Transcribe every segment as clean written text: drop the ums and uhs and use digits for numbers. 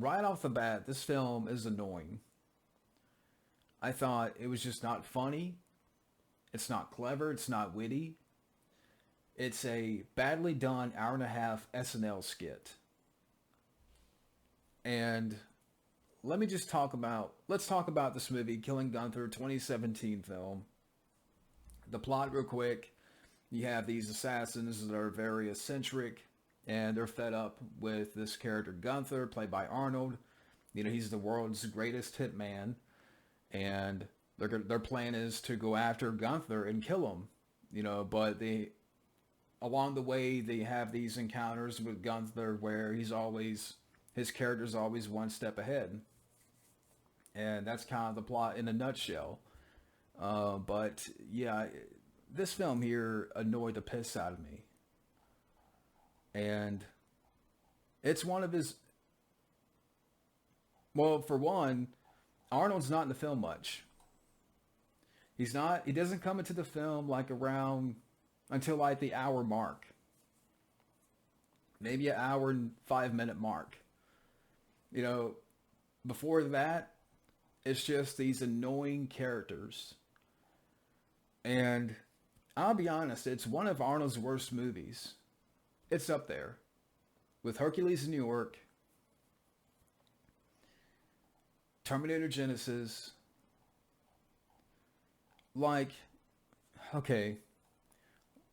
right off the bat, this film is annoying. I thought it was just not funny. It's not clever. It's not witty. It's a badly done hour and a half SNL skit. And let's talk about this movie, Killing Gunther, 2017 film. The plot, real quick. You have these assassins that are very eccentric, and they're fed up with this character Gunther, played by Arnold. You know, he's the world's greatest hitman, and their plan is to go after Gunther and kill him. You know, but they along the way they have these encounters with Gunther where his character's always one step ahead, and that's kind of the plot in a nutshell. But yeah, this film here annoyed the piss out of me, and it's one of his. Well, for one, Arnold's not in the film much. He's not. He doesn't come into the film like around until like the hour mark, maybe an hour and 5 minute mark. You know, before that, it's just these annoying characters. And I'll be honest, it's one of Arnold's worst movies. It's up there with Hercules in New York, Terminator Genesis. Like, okay,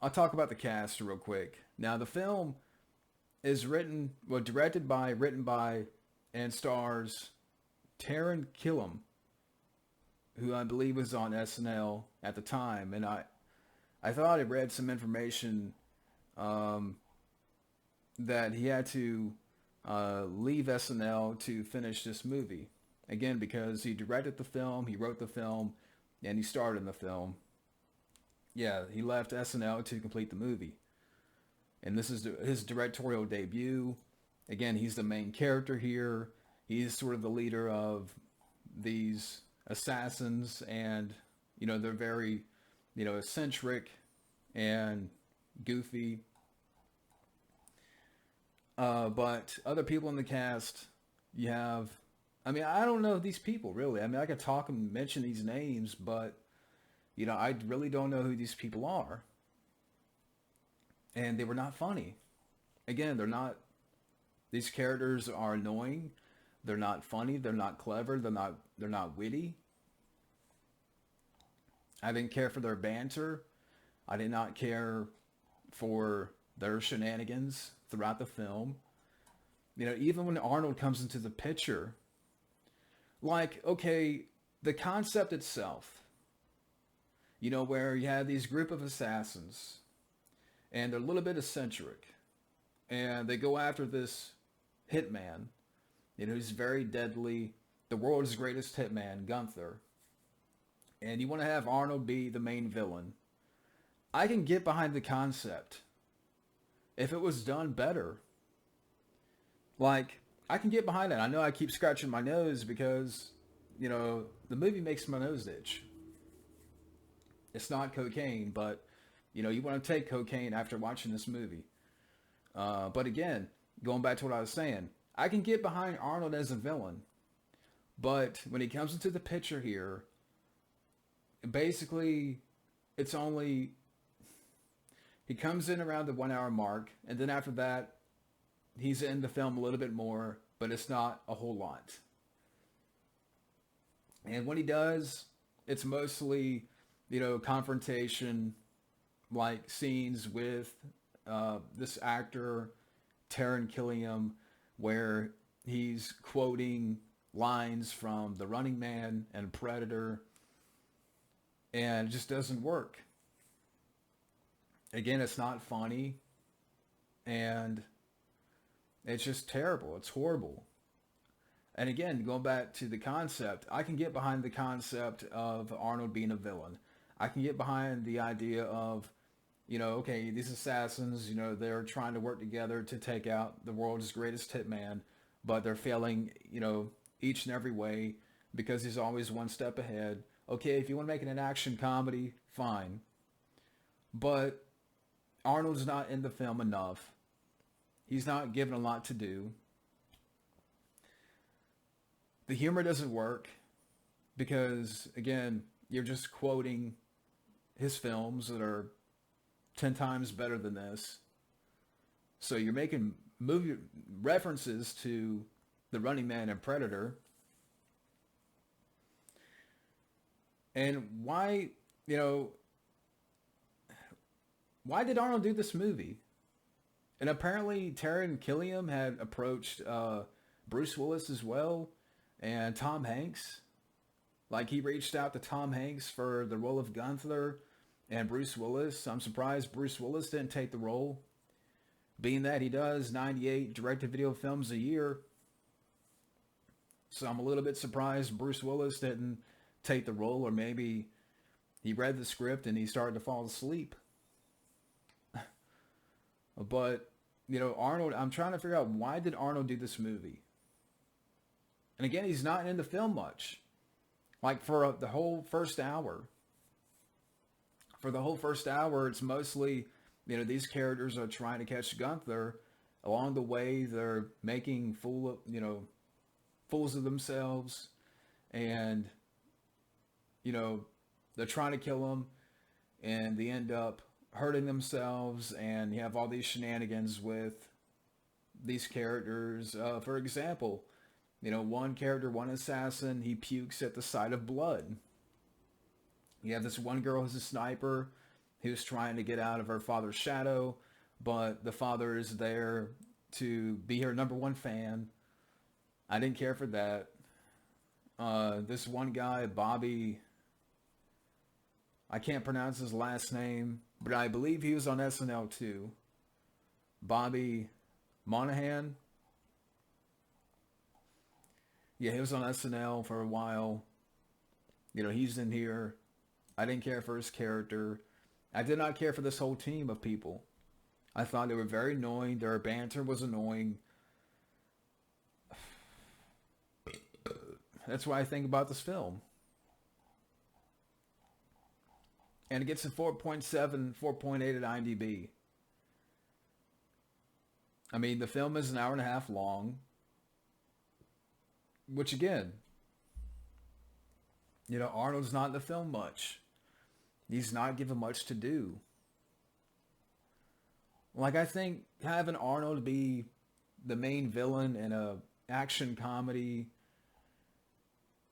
I'll talk about the cast real quick. Now, the film is written by, and stars Taran Killam, who I believe was on SNL at the time, and I thought I read some information that he had to leave SNL to finish this movie. Again, because he directed the film, he wrote the film, and he starred in the film. Yeah, he left SNL to complete the movie. And this is his directorial debut. Again, he's the main character here. He's sort of the leader of these assassins, and they're very eccentric and goofy. But other people in the cast, you have, I don't know these people really. I could talk and mention these names, but I really don't know who these people are. And they were not funny. Again, they're not. These characters are annoying. They're not funny. They're not clever. They're not witty. I didn't care for their banter. I did not care for their shenanigans throughout the film. Even when Arnold comes into the picture, like, okay, the concept itself, where you have these group of assassins, and they're a little bit eccentric, and they go after this hitman, who's very deadly, the world's greatest hitman, Gunther, and you want to have Arnold be the main villain. I can get behind the concept if it was done better. Like, I can get behind it. I know I keep scratching my nose because, the movie makes my nose itch. It's not cocaine, but, you want to take cocaine after watching this movie. But again, going back to what I was saying, I can get behind Arnold as a villain. But when he comes into the picture here, basically, it's only... He comes in around the 1 hour mark, and then after that, he's in the film a little bit more, but it's not a whole lot. And when he does, it's mostly, confrontation, like scenes with this actor, Taran Killam, where he's quoting lines from The Running Man and Predator, and it just doesn't work. Again, it's not funny, and it's just terrible. It's horrible. And again, going back to the concept, I can get behind the concept of Arnold being a villain. I can get behind the idea of, okay, these assassins, they're trying to work together to take out the world's greatest hitman, but they're failing, each and every way because he's always one step ahead. Okay, if you want to make it an action comedy, fine. But Arnold's not in the film enough. He's not given a lot to do. The humor doesn't work because, again, you're just quoting his films that are 10 times better than this. So you're making movie references to The Running Man and Predator. And why, you know, why did Arnold do this movie? And apparently Taron Killam had approached Bruce Willis as well and Tom Hanks. Like, he reached out to Tom Hanks for the role of Gunther and Bruce Willis. I'm surprised Bruce Willis didn't take the role, being that he does 98 direct-to-video films a year. So I'm a little bit surprised Bruce Willis didn't take the role, or maybe he read the script and he started to fall asleep. But, you know, Arnold, I'm trying to figure out, why did Arnold do this movie? And again, he's not in the film much. Like, for the whole first hour. For the whole first hour, it's mostly, you know, these characters are trying to catch Gunther. Along the way, they're making fools of themselves. And, you know, they're trying to kill him. And they end up hurting themselves. And you have all these shenanigans with these characters. For example, you know, one character, one assassin, he pukes at the sight of blood. You have this one girl who's a sniper who's trying to get out of her father's shadow, but the father is there to be her number one fan. I didn't care for that. This one guy, Bobby, I can't pronounce his last name, but I believe he was on SNL too. Bobby Monahan. Yeah, he was on SNL for a while. You know, he's in here. I didn't care for his character. I did not care for this whole team of people. I thought they were very annoying. Their banter was annoying. That's what I think about this film. And it gets a 4.7, 4.8 at IMDb. I mean, the film is an hour and a half long. Which, again, you know, Arnold's not in the film much. He's not given much to do. Like, I think having Arnold be the main villain in a action comedy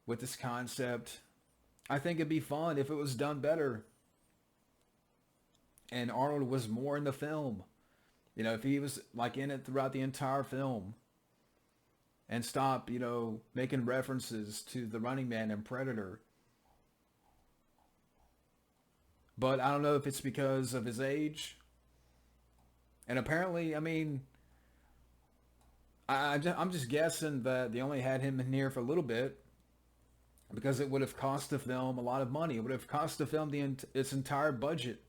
with this concept, I think it'd be fun if it was done better. And Arnold was more in the film. You know, if he was, like, in it throughout the entire film. And stop, you know, making references to The Running Man and Predator. But I don't know if it's because of his age. And apparently, I mean, I'm just guessing that they only had him in here for a little bit. Because it would have cost the film a lot of money. It would have cost the film its entire budget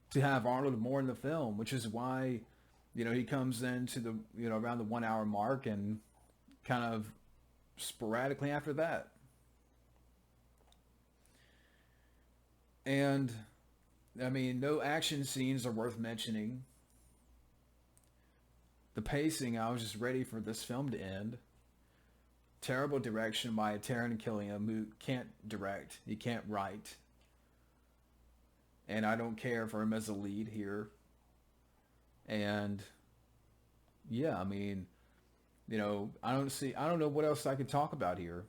to have Arnold more in the film. Which is why, you know, he comes into the, you know, around the 1 hour mark and kind of sporadically after that. And, I mean, no action scenes are worth mentioning. The pacing, I was just ready for this film to end. Terrible direction by Taron Killam, who can't direct. He can't write. And I don't care for him as a lead here. And, yeah, I mean, you know, I don't know what else I could talk about here.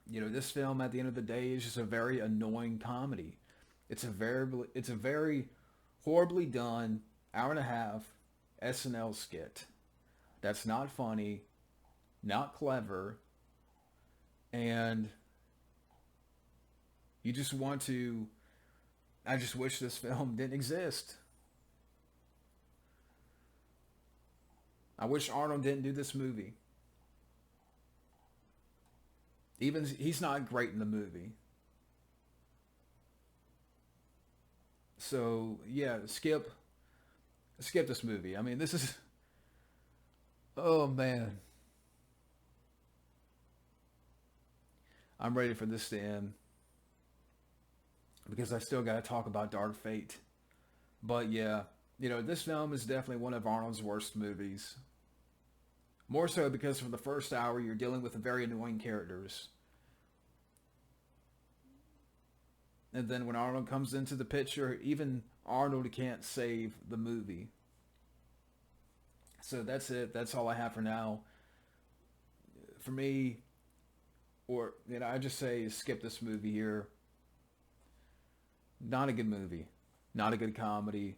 You know, this film at the end of the day is just a very annoying comedy. It's a very horribly done hour and a half SNL skit. That's not funny, not clever, and you just want to, I just wish this film didn't exist. I wish Arnold didn't do this movie. Even he's not great in the movie. So yeah, skip this movie. I mean, this is, oh man, I'm ready for this to end because I still got to talk about Dark Fate. But yeah, you know, this film is definitely one of Arnold's worst movies. More so because for the first hour, you're dealing with very annoying characters. And then when Arnold comes into the picture, even Arnold can't save the movie. So that's it. That's all I have for now. For me, or I just say skip this movie here. Not a good movie. Not a good comedy.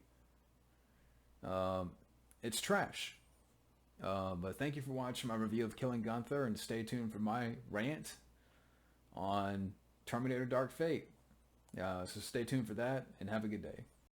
It's trash. But thank you for watching my review of Killing Gunther, and stay tuned for my rant on Terminator Dark Fate. So stay tuned for that, and have a good day.